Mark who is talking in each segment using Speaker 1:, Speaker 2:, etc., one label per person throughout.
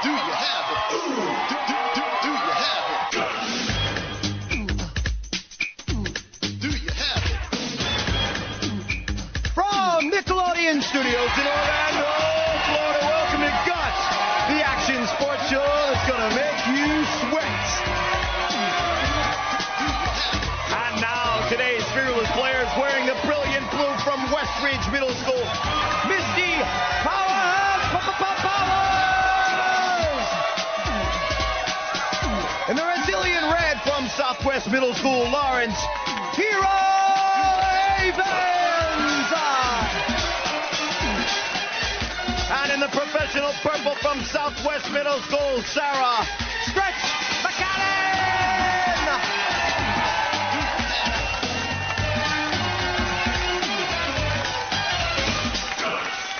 Speaker 1: Do you have it? Do you have it? Do you have it?
Speaker 2: From Nickelodeon Studios in Orlando, Florida, welcome to Guts, the action sports show that's gonna make you sweat. And now, today's fearless players wearing the brilliant blue from Westridge Middle School, Misty, Powerhouse, and the resilient red from Southwest Middle School, Lawrence, Hero Evans. And in the professional purple from Southwest Middle School, Sarah, Stretch McCallin.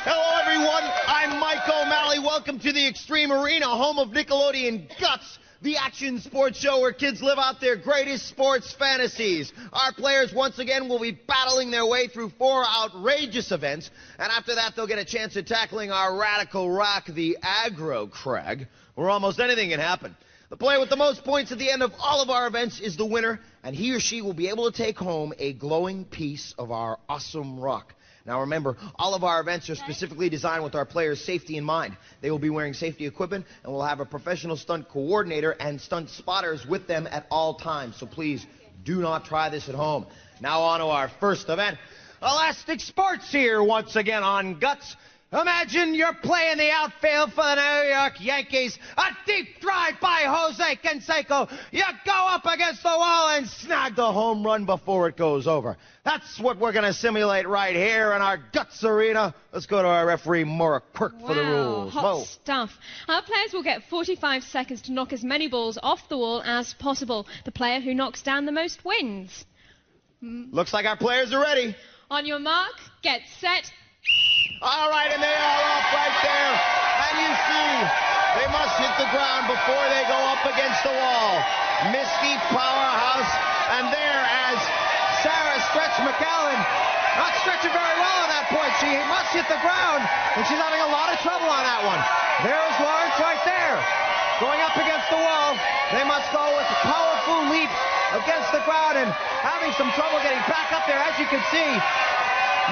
Speaker 2: Hello, everyone. I'm Mike O'Malley. Welcome to the Extreme Arena, home of Nickelodeon Guts, the action sports show where kids live out their greatest sports fantasies. Our players, once again, will be battling their way through 4 outrageous events, and after that, they'll get a chance at tackling our radical rock, the Aggro Crag, where almost anything can happen. The player with the most points at the end of all of our events is the winner, and he or she will be able to take home a glowing piece of our awesome rock. Now remember, all of our events are specifically designed with our players' safety in mind. They will be wearing safety equipment, and we'll have a professional stunt coordinator and stunt spotters with them at all times. So please, do not try this at home. Now on to our first event. Elastic Sports here once again on Guts. Imagine you're playing the outfield for the New York Yankees. A deep drive by Jose Canseco. You go up against the wall and snag the home run before it goes over. That's what we're going to simulate right here in our Guts Arena. Let's go to our referee, Maura Quirk, for the rules.
Speaker 3: Hot stuff. Our players will get 45 seconds to knock as many balls off the wall as possible. The player who knocks down the most wins.
Speaker 2: Looks like our players are ready.
Speaker 3: On your mark, get set.
Speaker 2: All right, and they are off right there. And you see, they must hit the ground before they go up against the wall. Misty, Powerhouse, and there as Sarah, Stretch McCallin, not stretching very well on that point. She must hit the ground, and she's having a lot of trouble on that one. There's Lawrence right there. Going up against the wall. They must go with a powerful leap against the ground and having some trouble getting back up there, as you can see.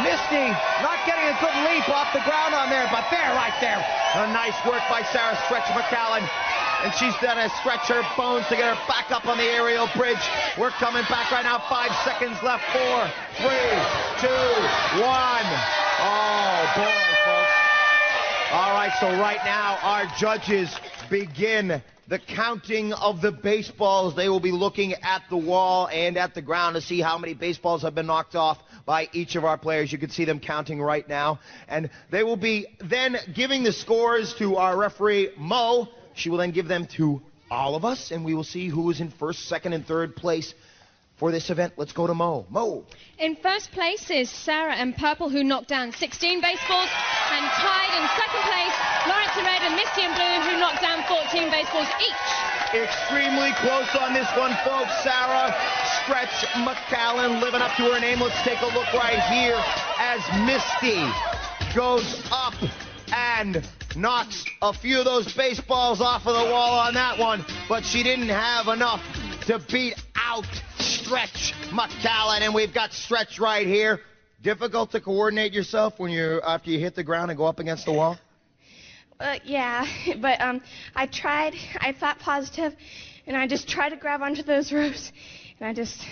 Speaker 2: Misty not getting a good leap off the ground on there, but there, right there. A nice work by Sarah Stretch McCallin. And she's gonna stretch her bones to get her back up on the aerial bridge. We're coming back right now. 5 seconds left. 4, 3, 2, 1. Oh, boy, folks. All right, so right now our judges begin the counting of the baseballs. They will be looking at the wall and at the ground to see how many baseballs have been knocked off by each of our players. You can see them counting right now. And they will be then giving the scores to our referee, Mo. She will then give them to all of us, and we will see who is in first, second, and third place for this event. Let's go to Mo. Mo.
Speaker 3: In first place is Sarah in purple, who knocked down 16 baseballs, and tied in second place, Lawrence in red and Misty in blue, who knocked down 14 baseballs each.
Speaker 2: Extremely close on this one, folks. Sarah Stretch McCallin living up to her name. Let's take a look right here as Misty goes up and knocks a few of those baseballs off of the wall on that one, but she didn't have enough to beat out Stretch McCallin. And we've got Stretch right here. Difficult to coordinate yourself when after you hit the ground and go up against the wall?
Speaker 4: Yeah, but I thought positive, and I just tried to grab onto those ropes, and I just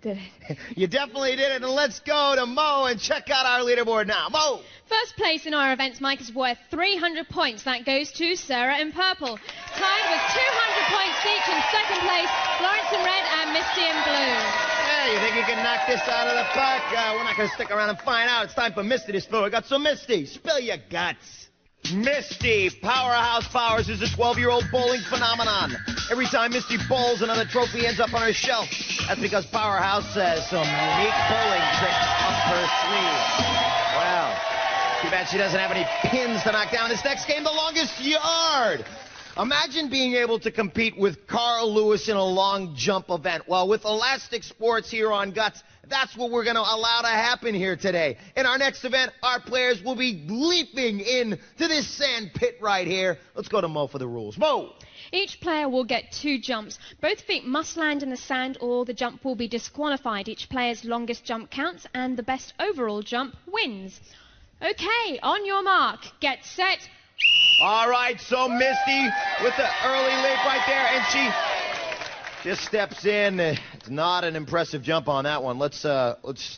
Speaker 4: did it.
Speaker 2: You definitely did it, and let's go to Mo and check out our leaderboard now. Mo!
Speaker 3: First place in our events, Mike, is worth 300 points. That goes to Sarah in purple. Tied with 200 points each in second place, Lawrence in red and Misty in blue.
Speaker 2: Hey, you think you can knock this out of the park? We're not going to stick around and find out. It's time for Misty to spill. We got some Misty. Spill your guts. Misty, Powerhouse Powers, is a 12-year-old bowling phenomenon. Every time Misty bowls, another trophy ends up on her shelf. That's because Powerhouse has some unique bowling tricks up her sleeve. Well, too bad she doesn't have any pins to knock down. This next game, the longest yard. Imagine being able to compete with Carl Lewis in a long jump event. Well, with Elastic Sports here on Guts, that's what we're going to allow to happen here today. In our next event, our players will be leaping into this sand pit right here. Let's go to Mo for the rules. Mo!
Speaker 3: Each player will get 2 jumps. Both feet must land in the sand or the jump will be disqualified. Each player's longest jump counts and the best overall jump wins. Okay, on your mark, get set.
Speaker 2: All right, so Misty with the early leap right there, and she just steps in. It's not an impressive jump on that one. Let's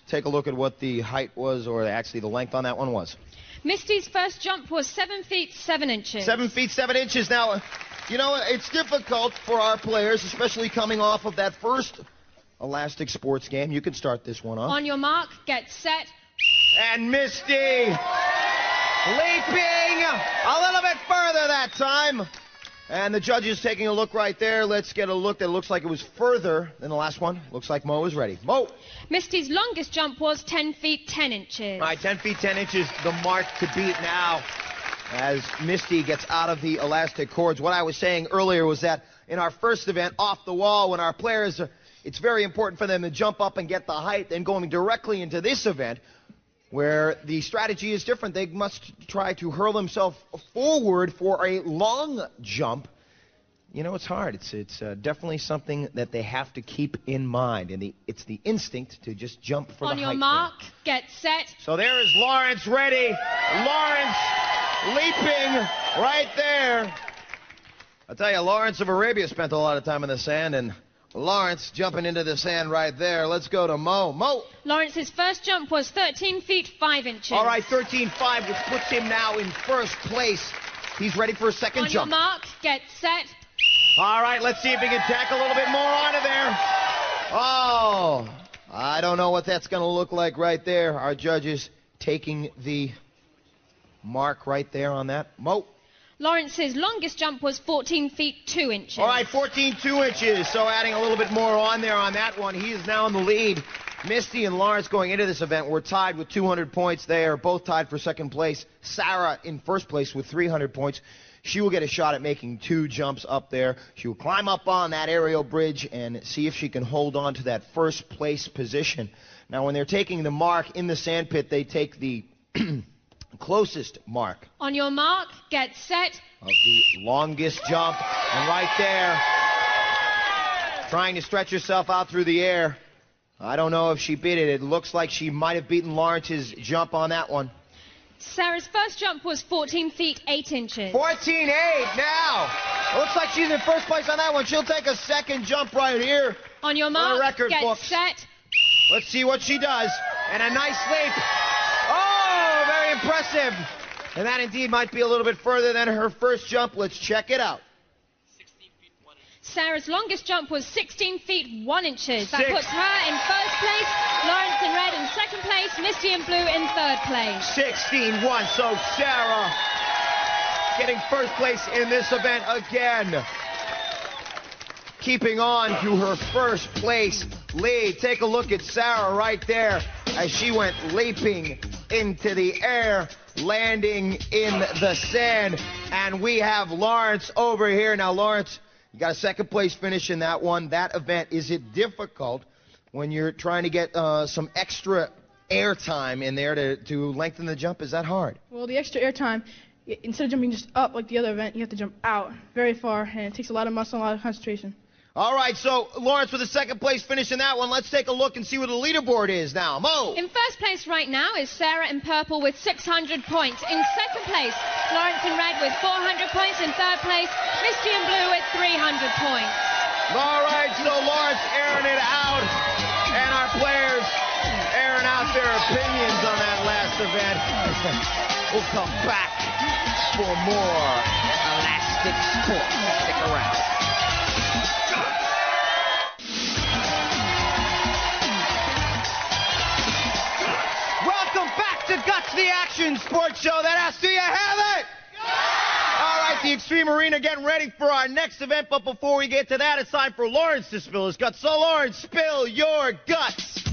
Speaker 2: take a look at what the height was, or actually the length on that one was.
Speaker 3: Misty's first jump was 7 feet 7 inches.
Speaker 2: 7 feet 7 inches. Now, you know, it's difficult for our players, especially coming off of that first Elastic Sports game. You can start this one off.
Speaker 3: On your mark, get set.
Speaker 2: And Misty leaping a little bit further that time. And the judges taking a look right there. Let's get a look that looks like it was further than the last one. Looks like Mo is ready. Mo!
Speaker 3: Misty's longest jump was 10 feet 10 inches.
Speaker 2: All right, 10 feet 10 inches, the mark to beat now as Misty gets out of the elastic cords. What I was saying earlier was that in our first event, off the wall, when our players, it's very important for them to jump up and get the height. Then going directly into this event, where the strategy is different. They must try to hurl themselves forward for a long jump. You know, it's hard. It's definitely something that they have to keep in mind. And it's the instinct to just jump for the height.
Speaker 3: On your mark, get set.
Speaker 2: So there is Lawrence ready. Lawrence leaping right there. I'll tell you, Lawrence of Arabia spent a lot of time in the sand, and Lawrence jumping into the sand right there. Let's go to Mo. Mo!
Speaker 3: Lawrence's first jump was 13 feet 5 inches.
Speaker 2: All right, 13.5, which puts him now in first place. He's ready for a second jump.
Speaker 3: On your mark, get set.
Speaker 2: All right, let's see if he can tack a little bit more onto there. Oh, I don't know what that's going to look like right there. Our judges taking the mark right there on that. Mo?
Speaker 3: Lawrence's longest jump was 14 feet 2 inches.
Speaker 2: All right, 14.2 inches. So adding a little bit more on there on that one. He is now in the lead. Misty and Lawrence going into this event were tied with 200 points. They are both tied for second place. Sarah in first place with 300 points. She will get a shot at making 2 jumps up there. She will climb up on that aerial bridge and see if she can hold on to that first place position. Now, when they're taking the mark in the sand pit, they take the closest mark.
Speaker 3: On your mark, get set.
Speaker 2: Of the longest jump. And right there, trying to stretch herself out through the air. I don't know if she beat it. It looks like she might have beaten Lawrence's jump on that one.
Speaker 3: Sarah's first jump was 14 feet 8 inches.
Speaker 2: 14.8 now. Looks like she's in first place on that one. She'll take a second jump right here.
Speaker 3: On your mark,
Speaker 2: record
Speaker 3: get
Speaker 2: books.
Speaker 3: set.
Speaker 2: Let's see what she does. And a nice leap. Oh, very impressive. And that indeed might be a little bit further than her first jump. Let's check it out.
Speaker 3: Sarah's longest jump was 16 feet 1 inches. That puts her in first place, Lawrence in red in second place, Misty in blue in third place.
Speaker 2: 16-1, so Sarah getting first place in this event again. Keeping on to her first place lead. Take a look at Sarah right there as she went leaping into the air, landing in the sand. And we have Lawrence over here. Now, Lawrence, you got a second place finish in that one. That event, is it difficult when you're trying to get some extra air time in there to lengthen the jump? Is that hard?
Speaker 5: Well, the extra air time, instead of jumping just up like the other event, you have to jump out very far, and it takes a lot of muscle and a lot of concentration.
Speaker 2: All right, so Lawrence with a second place finish in that one. Let's take a look and see what the leaderboard is now. Mo!
Speaker 3: In first place right now is Sarah in purple with 600 points. In second place, Lawrence in red with 400 points. In third place, Misty in blue with 300 points.
Speaker 2: All right, so Lawrence airing it out, and our players airing out their opinions on that last event. We'll come back for more Elastic Sports. Stick around. To Guts, the action sports show that asks, do you have it? All right, the Extreme Arena getting ready for our next event, but before we get to that, it's time for Lawrence to spill his guts. So, Lawrence, spill your guts.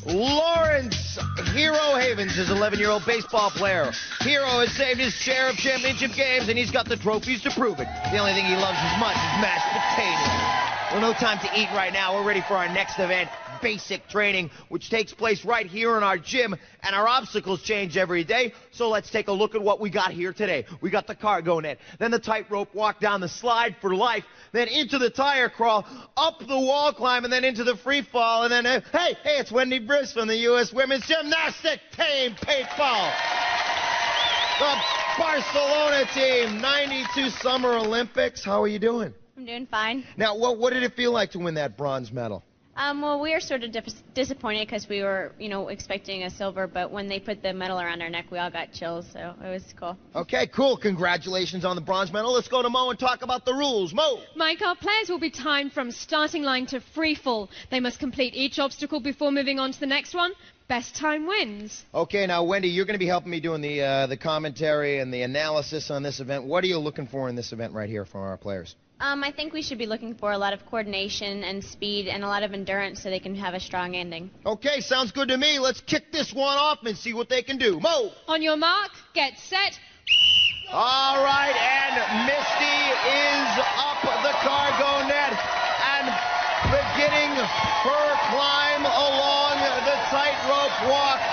Speaker 2: Lawrence, Hero Havens is an 11-year-old baseball player. Hero has saved his share of championship games, and he's got the trophies to prove it. The only thing he loves as much is mashed potatoes. Well, no time to eat right now. We're ready for our next event, basic training, which takes place right here in our gym, and our obstacles change every day. So let's take a look at what we got here today. We got the cargo net, then the tightrope walk down the slide for life, then into the tire crawl, up the wall climb, and then into the free fall, and then, hey, it's Wendy Bruce from the U.S. Women's Gymnastics Team Paintball. The Barcelona team, 92 Summer Olympics. How are you doing?
Speaker 6: I'm doing fine.
Speaker 2: Now, what did it feel like to win that bronze medal?
Speaker 6: Well, we were sort of disappointed because we were, expecting a silver, but when they put the medal around our neck, we all got chills, so it was cool.
Speaker 2: Okay, cool. Congratulations on the bronze medal. Let's go to Mo and talk about the rules. Mo!
Speaker 3: Mike, our players will be timed from starting line to free fall. They must complete each obstacle before moving on to the next one. Best time wins.
Speaker 2: Okay, now, Wendy, you're going to be helping me doing the commentary and the analysis on this event. What are you looking for in this event right here from our players?
Speaker 6: I think we should be looking for a lot of coordination and speed and a lot of endurance so they can have a strong ending.
Speaker 2: Okay, sounds good to me. Let's kick this one off and see what they can do. Mo!
Speaker 3: On your mark, get set.
Speaker 2: All right, and Misty is up the cargo net and beginning her climb along the tightrope walk.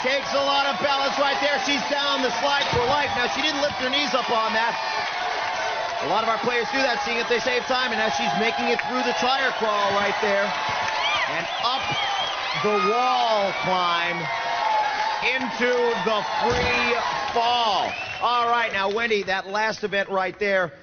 Speaker 2: Takes a lot of balance right there. She's down the slide for life. Now, she didn't lift her knees up on that. A lot of our players do that, seeing if they save time, and now she's making it through the tire crawl right there. And up the wall climb into the free fall. All right, now, Wendy, that last event right there,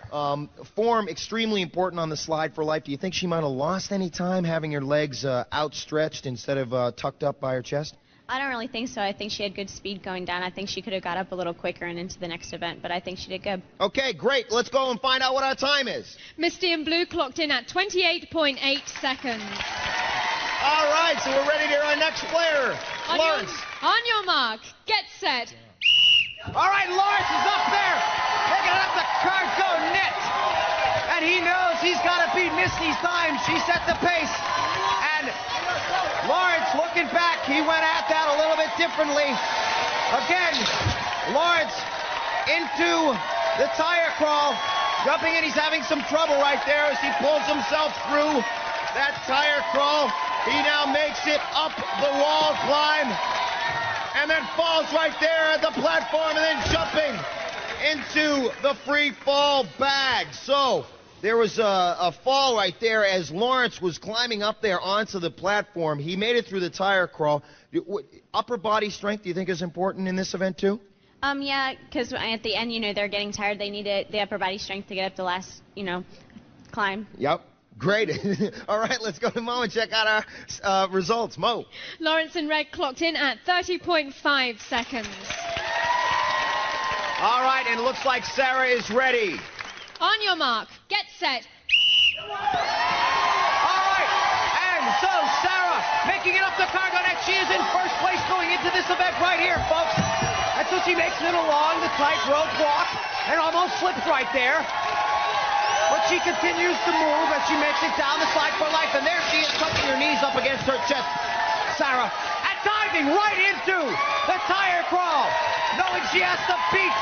Speaker 2: form extremely important on the slide for life. Do you think she might have lost any time having her legs outstretched instead of tucked up by her chest?
Speaker 6: I don't really think so. I think she had good speed going down. I think she could have got up a little quicker and into the next event, but I think she did good.
Speaker 2: Okay, great. Let's go and find out what our time is.
Speaker 3: Misty in blue clocked in at 28.8 seconds.
Speaker 2: All right, so we're ready to hear our next player, Lawrence.
Speaker 3: On your mark, get set.
Speaker 2: All right, Lawrence is up there, picking up the cargo net. And he knows he's got to beat Misty's time. She set the pace. And Lawrence, looking back, he went at that a little bit differently. Again, Lawrence into the tire crawl, jumping in. He's having some trouble right there as he pulls himself through that tire crawl. He now makes it up the wall climb and then falls right there at the platform and then jumping into the free fall bag. So there was a fall right there as Lawrence was climbing up there onto the platform. He made it through the tire crawl. Upper body strength, do you think is important in this event too?
Speaker 6: Yeah, because at the end, they're getting tired. They need the upper body strength to get up the last, climb.
Speaker 2: Yep. Great. All right, let's go to Mo and check out our results. Mo.
Speaker 3: Lawrence in red clocked in at 30.5 seconds.
Speaker 2: All right, and it looks like Sarah is ready.
Speaker 3: On your mark, get set.
Speaker 2: All right, and so Sarah making it up the cargo net. She is in first place going into this event right here, folks. And so she makes it along the tightrope walk and almost slips right there. But she continues to move as she makes it down the slide for life. And there she is, tucking her knees up against her chest. Sarah, and diving right into the tire crawl, knowing she has to beat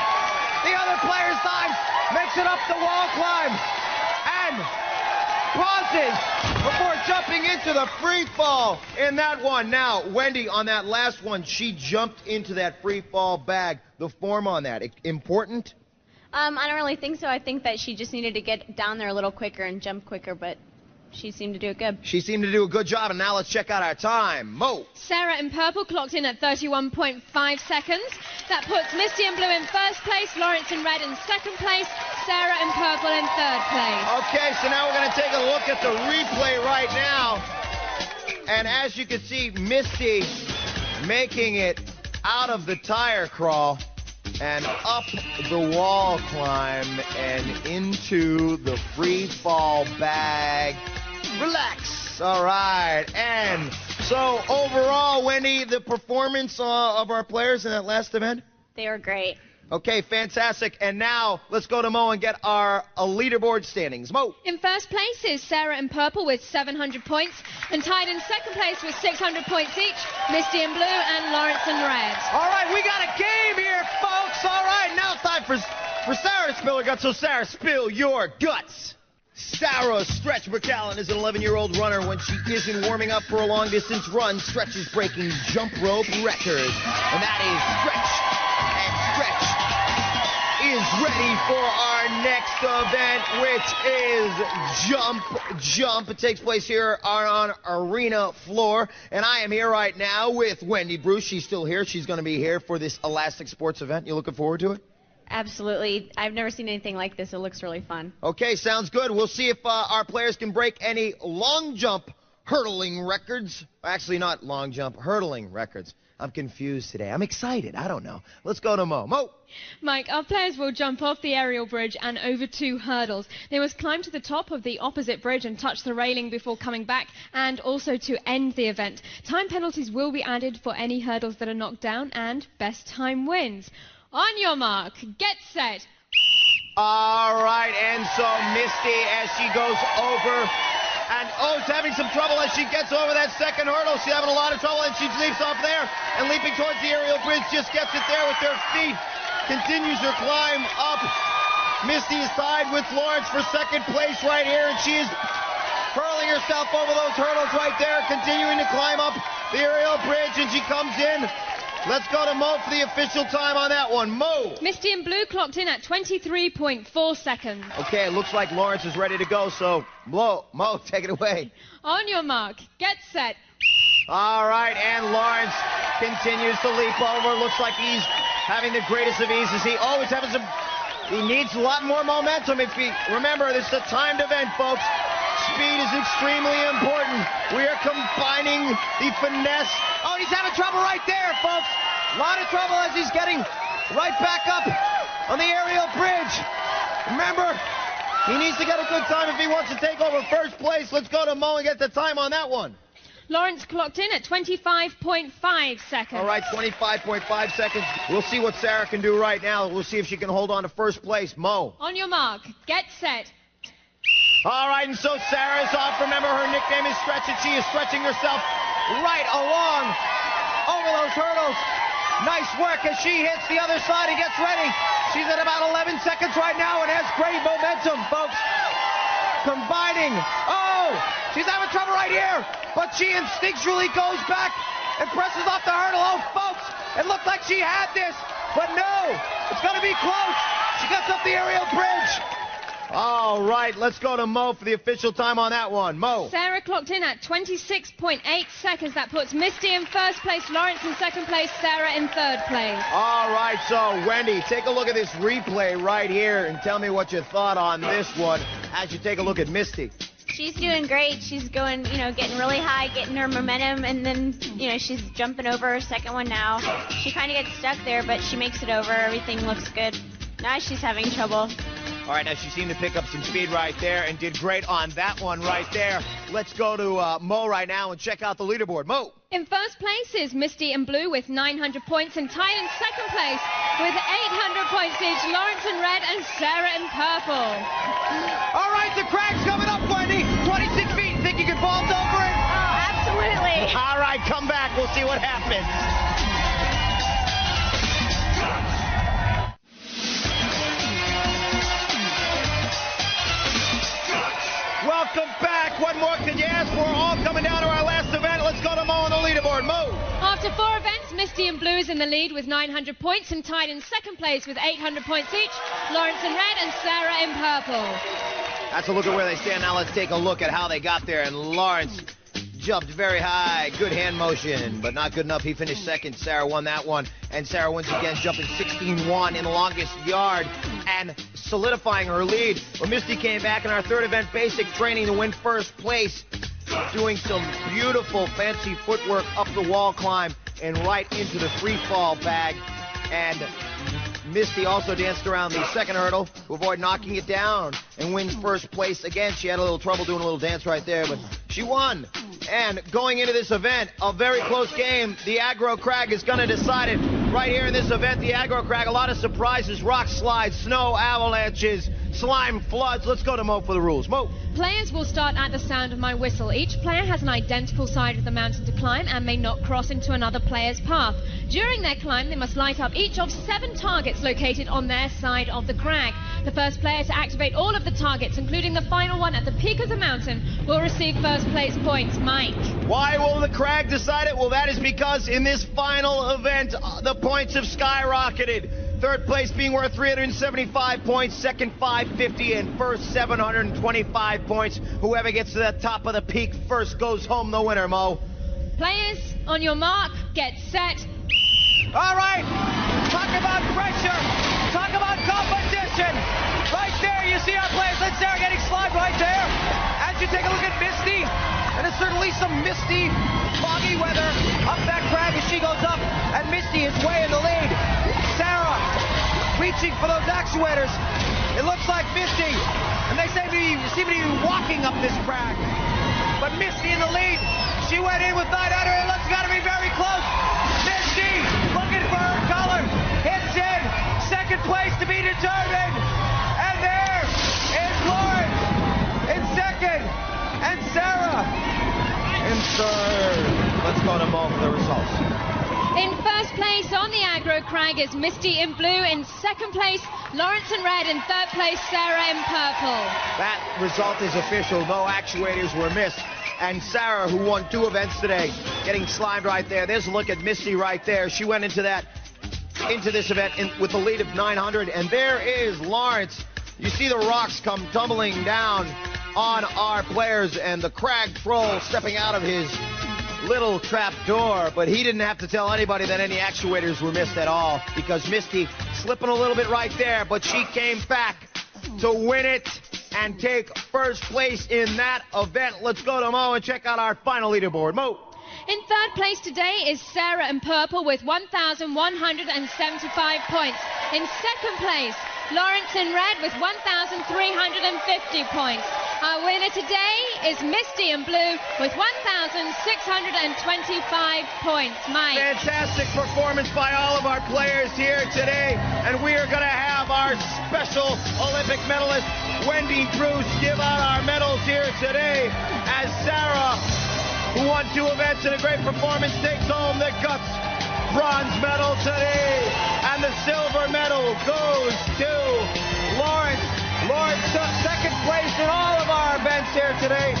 Speaker 2: the other player's time, makes it up the wall climb, and pauses before jumping into the free fall in that one. Now, Wendy, on that last one, she jumped into that free fall bag. The form on that, important?
Speaker 6: I don't really think so. I think that she just needed to get down there a little quicker and jump quicker, but she seemed to do it good.
Speaker 2: She seemed to do a good job, and now let's check out our time. Mo.
Speaker 3: Sarah in purple clocked in at 31.5 seconds. That puts Misty in blue in first place, Lawrence in red in second place, Sarah in purple in third place.
Speaker 2: Okay, so now we're going to take a look at the replay right now. And as you can see, Misty making it out of the tire crawl and up the wall climb and into the free fall bag. Relax. All right. And so overall, Wendy, the performance of our players in that last event?
Speaker 6: They were great.
Speaker 2: Okay, fantastic. And now let's go to Mo and get our leaderboard standings. Mo.
Speaker 3: In first place is Sarah in purple with 700 points, and tied in second place with 600 points each, Misty in blue and Lawrence in red.
Speaker 2: All right, we got a game here, folks. All right, now it's time for Sarah to spill her guts. So, Sarah, spill your guts. Sarah Stretch McCallin is an 11-year-old runner. When she isn't warming up for a long-distance run, Stretch is breaking jump rope records. And that is Stretch. And Stretch is ready for our next event, which is Jump. It takes place here on arena floor. And I am here right now with Wendy Bruce. She's still here. She's going to be here for this elastic sports event. You looking forward to it?
Speaker 6: Absolutely. I've never seen anything like this. It looks really fun.
Speaker 2: Okay, sounds good. We'll see if our players can break any long jump hurdling records. Actually, not long jump, hurdling records. I'm confused today. I'm excited. I don't know. Let's go to Mo. Mo.
Speaker 3: Mike, our players will jump off the aerial bridge and over 2 hurdles. They must climb to the top of the opposite bridge and touch the railing before coming back, and also to end the event. Time penalties will be added for any hurdles that are knocked down, and best time wins. On your mark, get set.
Speaker 2: All right, and so Misty, as she goes over, and she's having some trouble as she gets over that second hurdle. She's having a lot of trouble, and she leaps off there, and leaping towards the aerial bridge, just gets it there with her feet. Continues her climb up. Misty is tied with Lawrence for second place right here, and she is hurling herself over those hurdles right there, continuing to climb up the aerial bridge, and she comes in. Let's go to Mo for the official time on that one. Mo.
Speaker 3: Misty in blue clocked in at 23.4 seconds.
Speaker 2: Okay, it looks like Lawrence is ready to go, so Mo, take it away.
Speaker 3: On your mark, get set.
Speaker 2: All right, and Lawrence continues to leap over. Looks like he's having the greatest of eases. He needs a lot more momentum. Remember, this is a timed event, folks. Speed is extremely important. We are combining the finesse. Oh, he's having trouble right there, folks. A lot of trouble as he's getting right back up on the aerial bridge. Remember, he needs to get a good time if he wants to take over first place. Let's go to Mo and get the time on that one.
Speaker 3: Lawrence clocked in at 25.5 seconds.
Speaker 2: All right, 25.5 seconds. We'll see what Sarah can do right now. We'll see if she can hold on to first place. Mo.
Speaker 3: On your mark, get set.
Speaker 2: All right, and so Sarah's off. Remember, her nickname is Stretch, and she is stretching herself right along over those hurdles. Nice work as she hits the other side and gets ready. She's at about 11 seconds right now and has great momentum, folks. Combining. Oh, she's having trouble right here, but she instinctually goes back and presses off the hurdle. Oh, folks, it looked like she had this, but no, it's going to be close. She gets up the aerial bridge. All right, let's go to Mo for the official time on that one. Mo.
Speaker 3: Sarah clocked in at 26.8 seconds. That puts Misty in first place, Lawrence in second place, Sarah in third place.
Speaker 2: All right, so Wendy, take a look at this replay right here and tell me what you thought on this one as you take a look at Misty.
Speaker 6: She's doing great. She's going, getting really high, getting her momentum, and then, she's jumping over her second one now. She kind of gets stuck there, but she makes it over. Everything looks good. Now she's having trouble.
Speaker 2: All right, now she seemed to pick up some speed right there and did great on that one right there. Let's go to Mo right now and check out the leaderboard. Mo.
Speaker 3: In first place is Misty in blue with 900 points, and tied in second place with 800 points each, Lawrence in red and Sarah in purple.
Speaker 2: All right, the crag's coming up, Wendy. 26 feet. Think you can vault over it?
Speaker 6: Oh, absolutely.
Speaker 2: All right, come back. We'll see what happens. Welcome back. What more could you ask for? All coming down to our last event. Let's go to Mo on the leaderboard. Mo.
Speaker 3: After 4 events, Misty in blue is in the lead with 900 points, and tied in second place with 800 points each, Lawrence in red and Sarah in purple.
Speaker 2: That's a look at where they stand. Now let's take a look at how they got there. And Lawrence jumped very high. Good hand motion, but not good enough. He finished second. Sarah won that one. And Sarah once again jumping 16-1 in the longest yard and solidifying her lead. Well, Misty came back in our third event, basic training, to win first place, doing some beautiful fancy footwork up the wall climb and right into the free fall bag. And Misty also danced around the second hurdle to avoid knocking it down and wins first place again. She had a little trouble doing a little dance right there, but she won. And going into this event, a very close game. The Aggro Crag is going to decide it. right here in this event, the Aggro Crag. A lot of surprises, rock slides, snow avalanches, slime floods. Let's go to Mo for the rules. Mo.
Speaker 3: Players will start at the sound of my whistle. Each player has an identical side of the mountain to climb and may not cross into another player's path. During their climb, they must light up each of 7 targets located on their side of the crag. The first player to activate all of the targets, including the final one at the peak of the mountain, will receive first place points. Mike.
Speaker 2: Why will the crag decide it? Well, that is because in this final event, the points have skyrocketed. Third place being worth 375 points, second 550, and first 725 points. Whoever gets to the top of the peak first goes home the winner, Mo.
Speaker 3: Players, on your mark, get set.
Speaker 2: All right, talk about pressure, talk about competition. Right there, you see our players. RedSarah getting slimed right there. As you take a look at Misty, and it's certainly some misty, foggy weather up that crag as she goes up, and Misty is way in the lead. Sarah reaching for those actuators. It looks like Misty, and they seem to be walking up this crag. But Misty in the lead. She went in with 900. It looks got to be very close. Misty looking for her color. Hits in. Second place to be determined. And there is Lauren in second. And Sarah in third. Let's go to Mo for the results.
Speaker 3: In first place on the Aggro Crag is Misty in blue. In second place, Lawrence in red. In third place, Sarah in purple.
Speaker 2: That result is official. No actuators were missed. And Sarah, who won 2 events today, getting slimed right there. There's a look at Misty right there. She went into this event with a lead of 900. And there is Lawrence. You see the rocks come tumbling down on our players, and the crag troll stepping out of his little trap door. But he didn't have to tell anybody that any actuators were missed at all, because Misty slipping a little bit right there, but she came back to win it and take first place in that event. Let's go to Mo and check out our final leaderboard. Mo.
Speaker 3: In third place today is Sarah in purple with 1,175 points. In second place, Lawrence in red with 1,350 points. Our winner today is Misty in blue with 1,625 points. Mike.
Speaker 2: Fantastic performance by all of our players here today. And we are going to have our special Olympic medalist, Wendy Bruce, give out our medals here today as Sarah, who won 2 events and a great performance, takes home the Guts bronze medal today. And the silver medal goes to Lawrence. Lawrence took second place in all of our events here today.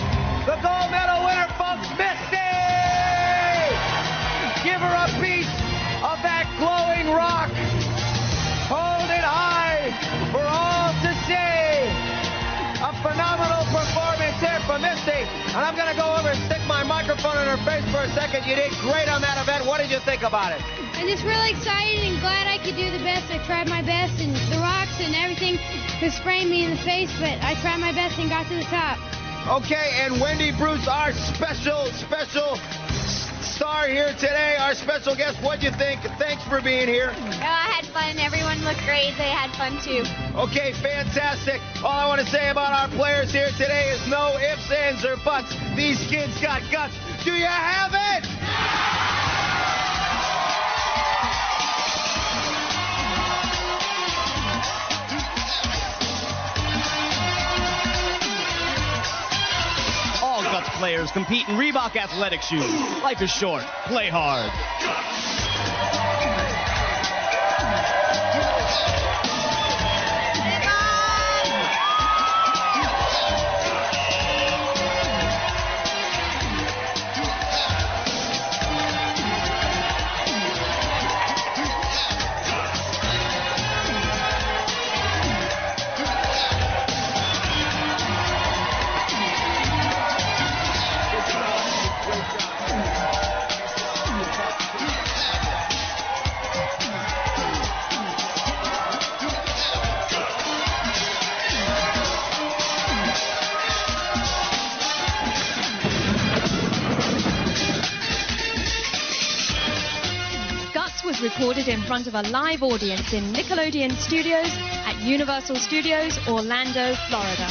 Speaker 2: The gold medal winner, folks, Misty! Give her a piece of that glowing rock. Hold it high for all to see. A phenomenal performance here for Misty. And I'm going to go over and stick my microphone in her face for a second. You did great on that event. What did you think about it?
Speaker 7: I'm just really excited and glad I could do the best. I tried my best, and the rocks and everything was spraying me in the face, but I tried my best and got to the top.
Speaker 2: Okay, and Wendy Bruce, our special star here today, our special guest. What'd you think? Thanks for being here.
Speaker 6: I had fun. Everyone looked great. They had fun too.
Speaker 2: Okay, fantastic. All I want to say about our players here today is no ifs, ands, or buts. These kids got guts. Do you have it?
Speaker 8: All Guts players compete in Reebok athletic shoes. Life is short. Play hard.
Speaker 3: Was recorded in front of a live audience in Nickelodeon Studios at Universal Studios, Orlando, Florida.